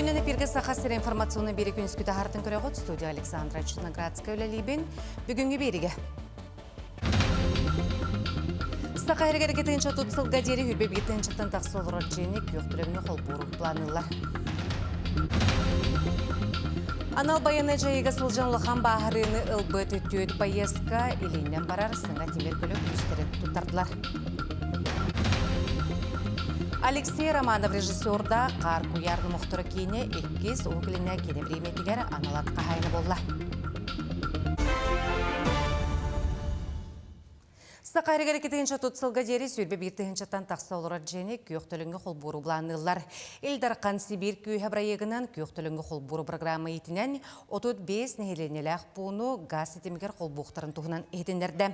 Бүгінен эфирге сақасыр информационный берек үніскі тағартын көрі ғот студия Александра Черноградская өлелейбен бүгінгі береге. Сақайры кәрекетінші тұтсылға дері үрбе бетіншіттен тақсы олырыр жені көқтілігіне қол бұру планылар. Анал баяны жайыға сылжанлыған бағырыны ылбы төт байесқа елейнен барар сыңа темір көлік үстірі тұттардылар. Алексей Романов режиссерда қар куярны мұқтыры кейіне еккіз оғыліне кені біреметігер аналатқа хайны болла. Сақайры кәрекетігінші тұтсылға дері сүрбе бертігіншіттен тақса олырар жені көқтіліңгі қол бұру бұланылар. Элдар қан Сибир күйі бұрайығынан көқтіліңгі қол бұру программы етінен 35 нәйленеләқ бұны газ етемігер қол бұқтарын тұғынан етіндерді.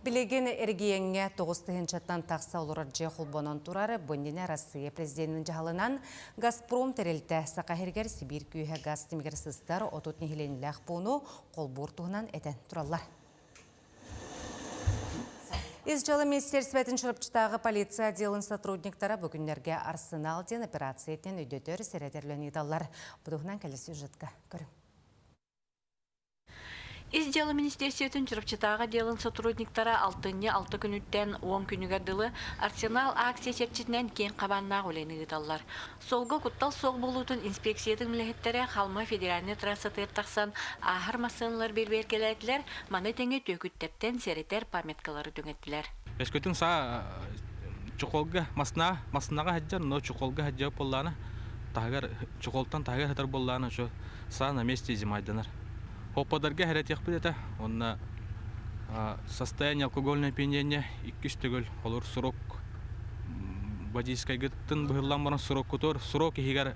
Білеген әргейенге 9-тігіншіттен тақса олырар же қол бұнан тұрары бұндені Россия президентінің жағалынан Газпром тәрелті Сақайры Сибир күйі газ етемігер сыстар 30 нәйленеләқ бұны қол бұр тұғынан етен тұралар. Изжалы министерстветін шұрыпчытағы полиция отделын сотрудниктары бүгіндерге арсенал ден операциятен өйдетер середерлен едалар. Бұдығынан кәлесі жүткі көрім. Изжалы министерстветін шұрыпчытағы делін сотрудниктары 6 күніттен 10 күнігі дылы арсенал акция серчетінен кен қабаннақ өлені едалар. Солғы құттал соқ болуытын инспекциятың мүліхеттері қалма федеральный трассатыр тақсан ахыр масынлар берберкелерділер маны тәңе төкіттерттен серетер памяткалары дөңеттілер. Эскөтің са чуқолға масынаға хаджар, но чуқолға хаджар болланы, чуқолтан тағар хатар болланы са на месте зимайданар. Хоппадарга хэрет яқпыд это, онна состояние алкогольное опьянение, иккіс түгіл, олар сұрок, водийскай гыттын бұғылан баран сұрок күтір, сұрок егер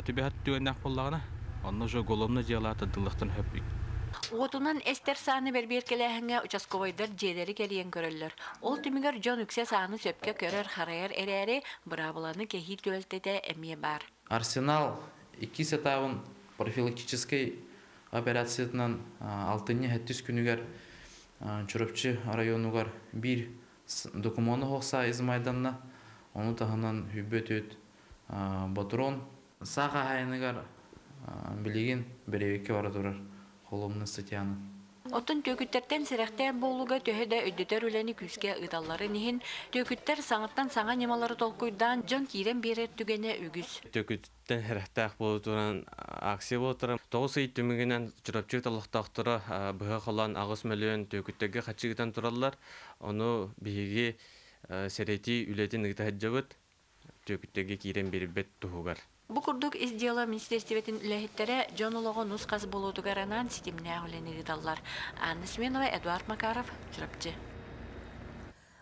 тебе хат түйеннақ боллағына, онна жо голомна диялаты дылықтын хөппік. Оғытынан әстер саны берберкеләхіңе участковайдар жедері келген көрілер. Ол түмігер жон үксе саны сөпке көрер харайар әрәрі бұрабыланы кехи төлтеде әмие бар. Арсенал 2 сетавын профилактической операциятынан 6-7 күнігер Чурапчы районугар бір документны хоқса измайданна, оны тағынан хүббет өт батурон. Саға хайыныгар білеген біревекке бара тұрар қолымны статьяны. Отын төкүттерден сирәқтен болуға төһедә өйдетер үләні күске ыдаллары нехин, төкүттер саңыттан саңа немалары толкуйдан жон кирен берер түгене үгіз. Төкүттен сирәқтәк болу туран акция болу туран. 9 ай түмігінен Чурапчы талықтақтыры бұға қалан ағыз мөліен төкүттерге қатшығыдан тұралар. Оны бігі сәрети үләтін ұғытағыд жабыд, төкүттерге кирен бербет тұғығар. Бу курдук издела министерстветін үләхеттері жонолығы нұсқаз болудугаранан сетіміне ағылені ғидаллар. Анна Сменова, Эдуард Макаров, Чурапчы.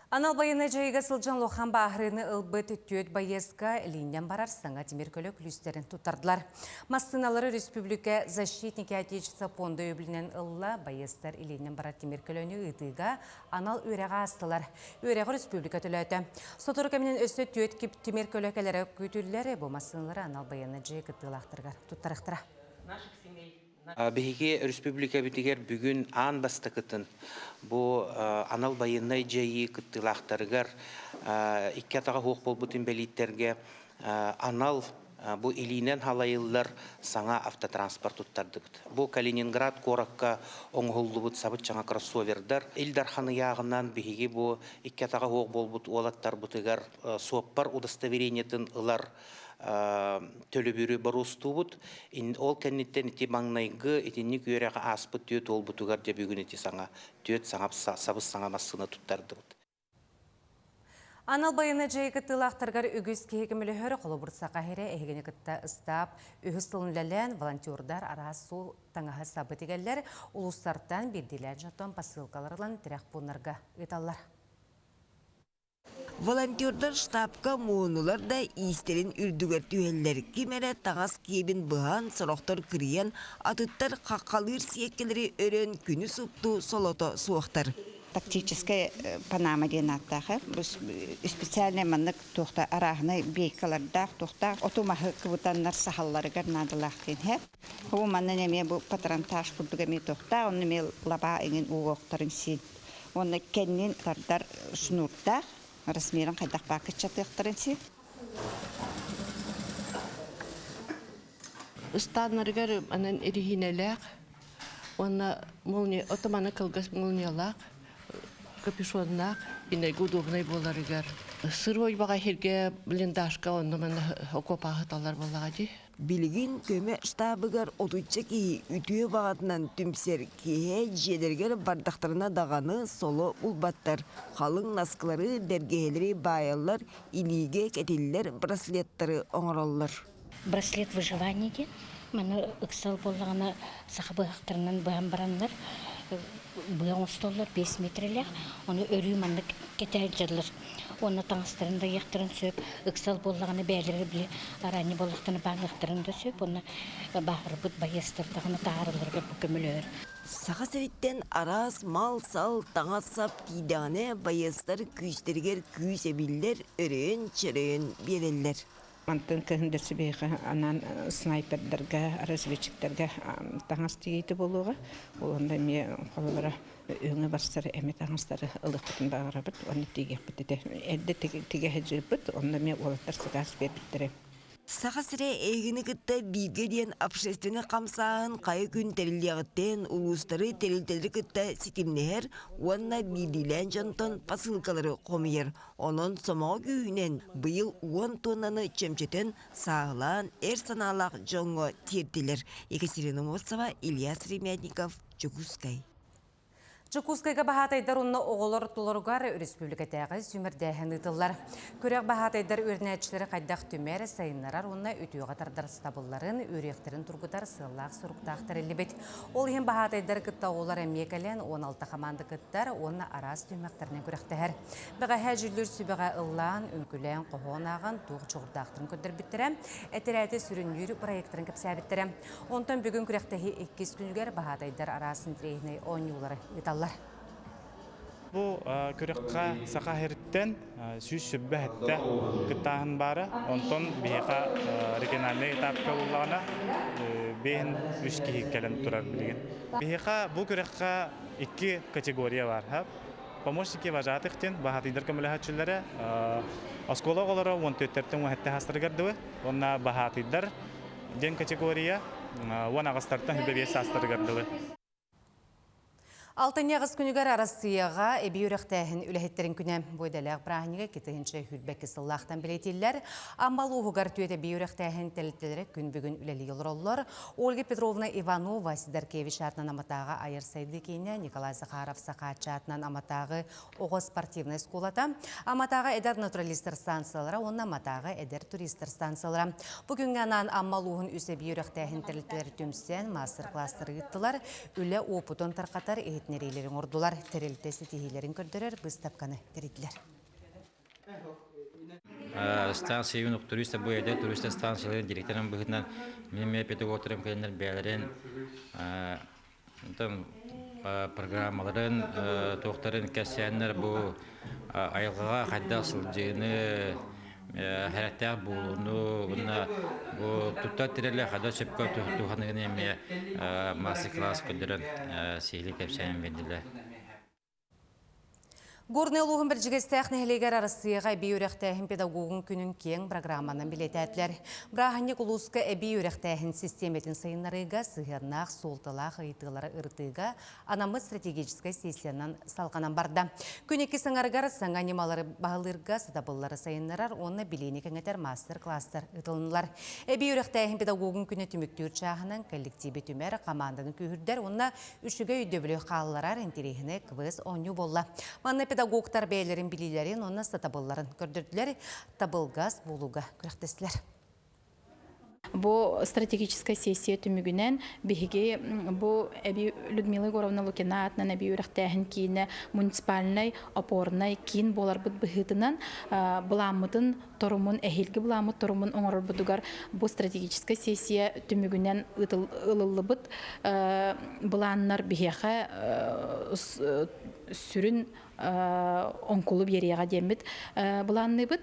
Анал байыны жайыға сылжан лоқан бағырыны ылбыт төт байесқа линден барар саңа темір көлік үлістерін тұттардылар. Массыналары Республика защитники Отечества фонды өбілінен ылла байестар линден барар темір көліні ұйтыға анал өреға астылар. Өреға Республика төләті. Сотыры кәмінен өсі төт кеп темір көлікелері көтілілері бұл массыналары анал байыны жайығы тұттылақтырғар. Тұттарықтыра. Беге республика битигер бүгүн ан бастакытын бу анал байыннай жайы кыттылактаргар иккатага хук болбутун белиттерге анал бу илинен халайыллар саңа автотранспорт туттардык. Бу Калининград коракка оңголлубут сабыт жаңа кроссовердар Элдар ханы ягынан беге бу иккатага хук болбут олаттар бутыгар соппар удостоверениятын ылар төлөбүрү барустубут ол кеннеттен ити маңнайгы итинник үйрәгә аспыт төт ол бутугар деп бүгүн ити саңа төт саңап сабыз саңа массына туттардыбыт. Анал байыны жайғы тылақтырғар үгіз кейгімілі хөрі қолы бұртсақа хере әйгені күтті ұстап, үгіз тылынләлән волонтердар арас сол таңағы сабытығалар ұлыстардан берділер жаттан посылкаларылан тірек бұнарға ұйталар. Волонтердар штабка муынулар да истерин үрдүгер түйеллер кимере таңас кебин бұған сұрақтар кірген атыттар қаққалыр сиеккелері өрен күні сұпту солото суақтар. Тактическая Панама денаттағы, специальный маннык тоқта арағыны бейкалардақ тоқта отомағы кыбытаннар сахаллары гарнадылақ кен. Ол манны неме бұл патронтаж күрдігіме тоқта, оны мел лаба еңін уғықтарын сен. Оны кеннен тардар шнурдақ, размерін қайдақ бақыт чатықтырын сен. Станнаргар анан эрихинелек, онна молния, отоманы кылгас молниялак, капюшоннак, инег удобный боларыгар. Сырой бага херге блиндашка онна мен окопахыталар боллагади. Билигин көмө штабыгар отучча ки үтүө багатынан түмсер кие жедергер бардактарына даганы соло улбаттар. Халың наскылары, дергелери, байаллар, илиге кетиллер, браслеттары оңороллар. Браслет выживания де, мана ыксал боллагана сахабыактарынан быган бараннар, быган устоллар 5 метрлер, оны өрүү манны кетер жырлар. Оны таңыстырында яқтырын сөп, ыксал боллаганы бәлері біле, арани боллақтаны бағықтырында сөп, оны бағыр бұд байыстырдағаны тағырылырға бүкімілер. Саха севиттен арас, мал, сал, таңат сап кейдағаны байыстар күйістергер күйсебиллер, өрен, чырын берелер. Антын көхіндерсі бейгі анан снайпердерге, разведчиктерге таңас тегейті болуға. Онда ме қолылары өңі бастары әме таңастары ылық бұтын бағыра бұд, оны тегек бұд. Әлді теге әджір бұд, онда ме олаттар сығас бербіттірі. Саха сире эгини кытта биге диен общественный камсаын кайы күн терилиягыттен улустары терилтелери кытта ситимнехер, уанна бидилен жонтон посылкалары комыйер. Онон сомоо күйүнен быйыл 10 тоннаны чемчетен сағылан эр саналақ жоңго тертилер. Екатерина Мосова, Ильяс Ремятников, Чукускай. Чукускайга бахатайдар онна оғылар туларғар республикатағы сүмірдәхін ұтылар. Көрек бахатайдар өрнәтшілері қайдақ түмәрі сайынларар онна өтуіға тардар стабылларын, өректерін тұрғыдар сыллақ сұрықтақтар әлібет. Ол ең бахатайдар күтті оғылар әмекелен 16 команды күттар онна арас түмәқтерінен көректәр. Бұға әжілер сүбіға ұллан, үнкілен, қоғонағын, туғы чоғырдақтырын көдір біттірі, әтірәті сүрінлер проекторын кәпсәбіттірі. Онтан бүгін көректәхи 2 күнігер бахатайдар арасын трейхіне 10 юлары Бұл көрекқа сақа херттен сүйіз сүббі әтті күттағын бары, онтон бейқа региональный этапқа болағына бейін үш кейік кәлін тұрар білген. Бейқа бұл көрекқа 2 категория бар. Помощники вожатықтен бағатыйдар көмілі оскола олары 14-тен 17 хастыргардығы, онна бағатыйдар ден категория 10 ағыстартан хүбе 5 хастыргардығы. Алтын яғыз күнігер арасыяға әбей өріқтәхін үләхеттерін күні бойдалақ бірағыныға кетігінші хүлбәкі сыллақтан білетелер. Амбал оғығар түйет әбей өріқтәхін тәліттелері күн бүгін үләлі олар. Ольга Петровна Иванова Сидоркевич атынан аматағы айыр сайды кейіне Николай Захаров Сақатчы атынан аматағы оғы спортивный сколата. Аматағы әдер натуралистер станциялары, онна аматағы әдер туристер станциялары. Бүгін ғанан амбал оғын үс әбей өріқтәхін тәліттелері түмсен мастер-кластары ғыттылар. Үлі опытын тарқатар нерелерин ордулар терилтеси тихилерин көрдөрөр быстапканы теридилер. Станция туристер буяда туристер станцияларын директорын быгытынан менеме педагогторым кенер бәлерин программаларын тоқтарын кәсәннәр бу айылга хадда сылжыны характер болуну бу тутта тереле хада чепка туханыгын эме мастер-класс көдөрөн сихли кепсән бендиле. Горный луғын бір жігестәқ нәхелегер арасыға әбей өректәхін педагогын күнін кең программанын білетәділер. Бірағынне құлысқа әбей өректәхін системетін сайынларыға сығырнақ, солтылақ, ұйтығылары ұртыға анамыз стратегическай сессиянан салқанан барды. Күнекі сыңарғар саңа немалары бағылырға сатабылары сайынларар, оны білейні кәңетер мастер-кластар ұтылынылар. Әбей өректәхін педагогын күні түміктер чағынан коллективі түмер команданы күйірдер, онына үшіге үйдөбілі қалыларар интерехіне квыз оңю болла. Педагогтар бәйлерін білілерін, оны сатабылларын көрдірділер, табылғас болуға көріқтесілер. Бу стратегическая сессия түмүгүнен биһиги бу эби Людмила Егоровна Лукина атынан эби үрәхтәһин кийне муниципальный опорный кин болар бит быһытынан буламытын торумун эхилги буламыт торумун оңорор будугар бу стратегическая сессия түмүгүнен ылылыбыт буланнар биһиха сүрүн онкулу берияга демит буланныбыт.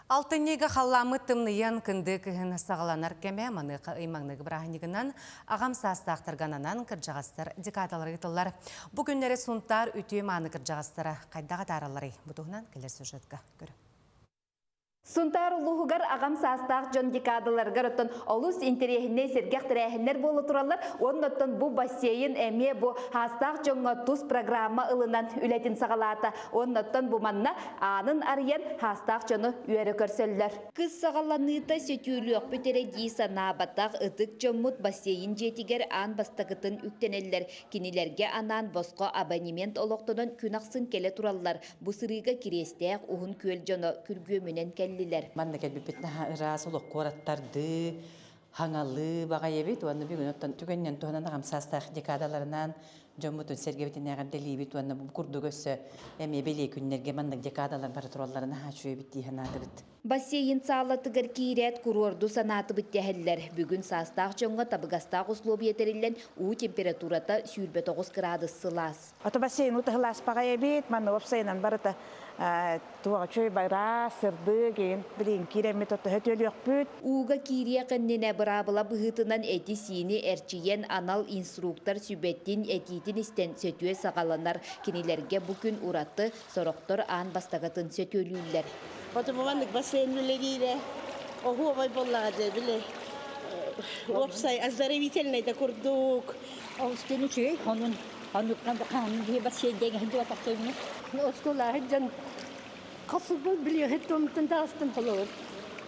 Алтыннеге қалламы тымныян кінді кіхін сағаланар кәмә маны ұймаңнығы бірағынығынан ағам састақтырғанынан кіржағастар декаталар ұйтылар. Бүгінлері сұнтар үтіе маны кіржағастары қайдағы таралары. Бұтығынан келер сюжетқа көрі. Сунтар улуғығар ағам састақ жон декадаларғар оттон олус интерехіне сергех тірәхінлер болы туралар. Onun оттон бұ бассейн әме бұ хастақ жонға тұз программа ылынан үләтін сағалата. Onun оттон бұ манна анын ариян хастақ жоны үйәрі көрсөллер. Кыз сағаланыйта сөтүліок бөтере дейса набаттақ ытык жоммут бассейн жетігер ан бастағытын үктенеллер. Кинилерге анан босқо абонемент олықтынан күн ақсын келе тураллар. Бұ сырыға кирестәқ уғын көл жоны күргөмінен кәлі. Манна кәлбіппетна расылық қораттарды, хаңалы баға ебет, оны бүгін оттан түгеннен туғынан ағам састақ декадаларынан жомутун сергебетіне ағар дәлейбет, оны бұл күрді көсі әме белей күннерге маннық декадалар бары тураларына хачу ебет дейін адыбыт. Бассейн саалатыгар киирет курорду санаты бүттәһелләр. Бүгін састақ жоңға табыгастақ условия етерілен у температурата сүйірбе 9 градус сылас. Ото бассейн утығылас баға ебет, манна опсайнан барыта туға чөй байра, сырды, кейін білейін киремет отты хөтөлі өкпүт. Уға кирия қыннене бұрабыла бұғытынан әті сиini әрчиен анал инструктор сүбеттин әтитін істен сөтуе сағаланар. Кенелерге бүкін ұратты сороқтор ан бастағатын сөтөлілер. Ото бұғандық бассейн білерейді, оғу обай боллағады біле. Опсай, оздоровительныйда күрдік. Оғыстыны чөй, оның Анукнан бақанын бе бассейндегі хэнді батақтайыны. Оскола хэджан қасығы біле хэттомтын тастын қолуыр.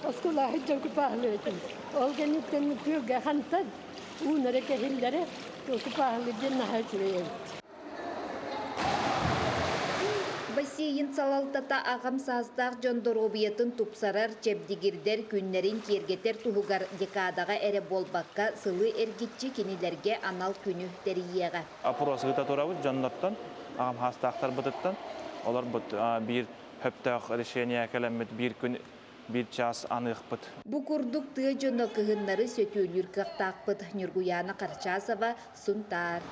Оскола хэджан күпағылы өтін. Олғаниттен көге хантад, уынары кәхілдері күпағылы ден наға жүрейін. Бассейн салалтата ағам састақ жондоробиятын тупсарар чебдигирдер күннерин кергетер туғығар декадаға әрі болбаққа сылы әргетчі кенелерге анал күні тәрiyеға. Апуросы ғыта турабы жондоттан, ағам хастақтар бұтыттан, олар бұт бір хөптақ решение кәлемет бір күн bir час анық бұт. Бұ күрдік тұғы жоны кығынлары сөтөлір қақтақ бұт. Нұргуяна Қарчасова, Сунтар.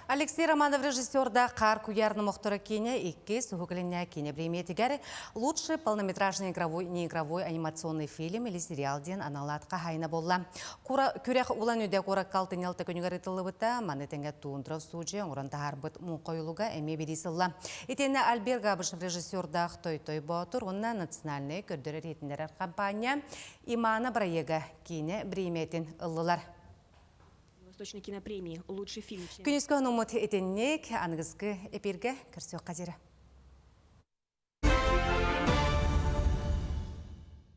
Алексей Романов режиссерда «Қар куярны мұқтыры кене» икке сухугленя кене бреметігер лучший полнометражный неигровой анимационный фильм или сериал ден аналатқа хайна болла. Күрек улан өде қорак калтын елті көнігер етілі бұта, манетенге туындыры сужи оңырында арбыт мұңқойылуға әме бересілі. Етені Альбер Габышев режиссерда той бұтыр, онна национальный көрдірі ретіндер компания Имана Браега кене бреметін ұлылар. Восточной кинопремии «Лучший фильм». Күнескі ұнымыт етеннек, аңызғы эпирге кірсек қазері.